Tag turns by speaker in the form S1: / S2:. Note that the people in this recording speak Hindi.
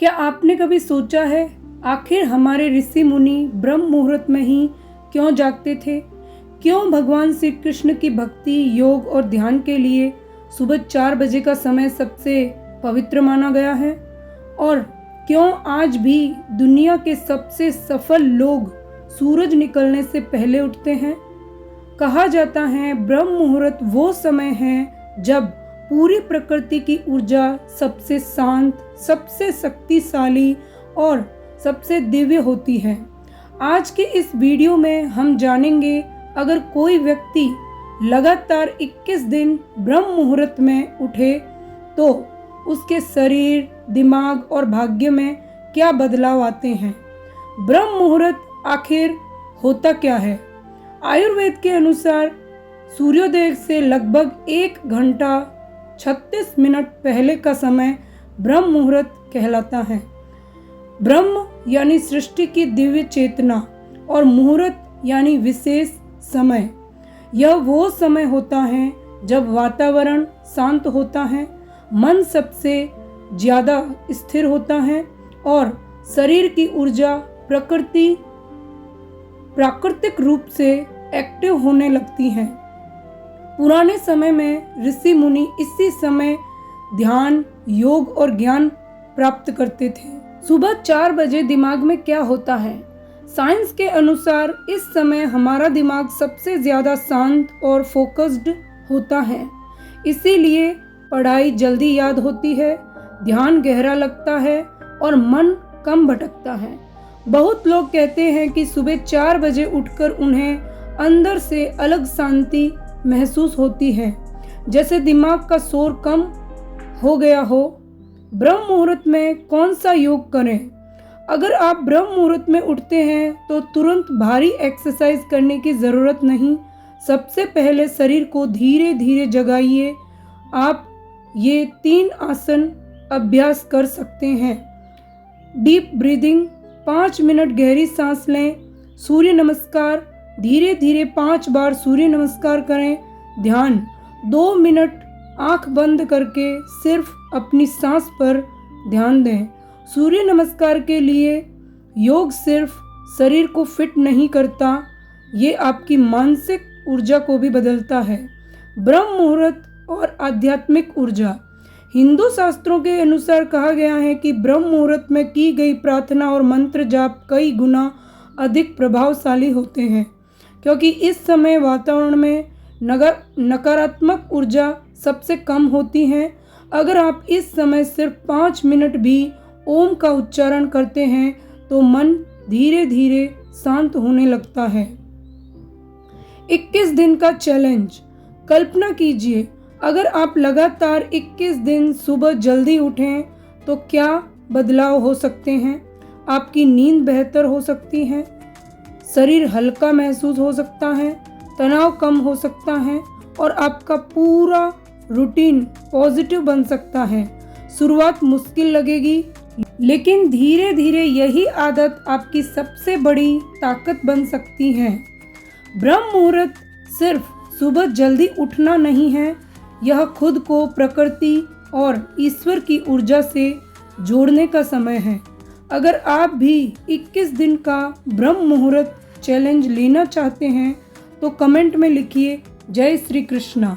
S1: क्या आपने कभी सोचा है आखिर हमारे ऋषि मुनि ब्रह्म मुहूर्त में ही क्यों जागते थे? क्यों भगवान श्री कृष्ण की भक्ति, योग और ध्यान के लिए सुबह 4 बजे का समय सबसे पवित्र माना गया है? और क्यों आज भी दुनिया के सबसे सफल लोग सूरज निकलने से पहले उठते हैं? कहा जाता है ब्रह्म मुहूर्त वो समय है जब पूरी प्रकृति की ऊर्जा सबसे शांत, सबसे शक्तिशाली और सबसे दिव्य होती है। आज के इस वीडियो में हम जानेंगे अगर कोई व्यक्ति लगातार 21 दिन ब्रह्म मुहूर्त में उठे तो उसके शरीर, दिमाग और भाग्य में क्या बदलाव आते हैं। ब्रह्म मुहूर्त आखिर होता क्या है? आयुर्वेद के अनुसार सूर्योदय से लगभग 1 घंटा 36 मिनट पहले का समय ब्रह्म मुहूर्त कहलाता है। ब्रह्म यानी सृष्टि की दिव्य चेतना और मुहूर्त यानी विशेष समय। यह वो समय होता है जब वातावरण शांत होता है, मन सबसे ज्यादा स्थिर होता है और शरीर की ऊर्जा प्राकृतिक रूप से एक्टिव होने लगती है। पुराने समय में ऋषि मुनि इसी समय ध्यान, योग और ज्ञान प्राप्त करते थे। सुबह 4 बजे दिमाग में क्या होता है? साइंस के अनुसार इस समय हमारा दिमाग सबसे ज्यादा शांत और फोकस्ड होता है, इसीलिए पढ़ाई जल्दी याद होती है, ध्यान गहरा लगता है और मन कम भटकता है। बहुत लोग कहते हैं कि सुबह 4 बजे उठकर उन्हें अंदर से अलग शांति महसूस होती है, जैसे दिमाग का शोर कम हो गया हो। ब्रह्म मुहूर्त में कौन सा योग करें? अगर आप ब्रह्म मुहूर्त में उठते हैं तो तुरंत भारी एक्सरसाइज करने की ज़रूरत नहीं। सबसे पहले शरीर को धीरे धीरे जगाइए। आप ये 3 आसन अभ्यास कर सकते हैं। डीप ब्रीदिंग, 5 मिनट गहरी सांस लें। सूर्य नमस्कार, धीरे धीरे 5 बार सूर्य नमस्कार करें। ध्यान, 2 मिनट आंख बंद करके सिर्फ अपनी सांस पर ध्यान दें। सूर्य नमस्कार के लिए योग सिर्फ शरीर को फिट नहीं करता, ये आपकी मानसिक ऊर्जा को भी बदलता है। ब्रह्म मुहूर्त और आध्यात्मिक ऊर्जा। हिंदू शास्त्रों के अनुसार कहा गया है कि ब्रह्म मुहूर्त में की गई प्रार्थना और मंत्र जाप कई गुना अधिक प्रभावशाली होते हैं, क्योंकि इस समय वातावरण में नकारात्मक ऊर्जा सबसे कम होती है। अगर आप इस समय सिर्फ 5 मिनट भी ओम का उच्चारण करते हैं तो मन धीरे धीरे शांत होने लगता है। 21 दिन का चैलेंज। कल्पना कीजिए अगर आप लगातार 21 दिन सुबह जल्दी उठें तो क्या बदलाव हो सकते हैं। आपकी नींद बेहतर हो सकती है, शरीर हल्का महसूस हो सकता है, तनाव कम हो सकता है और आपका पूरा रूटीन पॉजिटिव बन सकता है। शुरुआत मुश्किल लगेगी, लेकिन धीरे धीरे यही आदत आपकी सबसे बड़ी ताकत बन सकती है। ब्रह्म मुहूर्त सिर्फ सुबह जल्दी उठना नहीं है, यह खुद को प्रकृति और ईश्वर की ऊर्जा से जोड़ने का समय है। अगर आप भी 21 दिन का ब्रह्म मुहूर्त चैलेंज लेना चाहते हैं तो कमेंट में लिखिए जय श्री कृष्णा।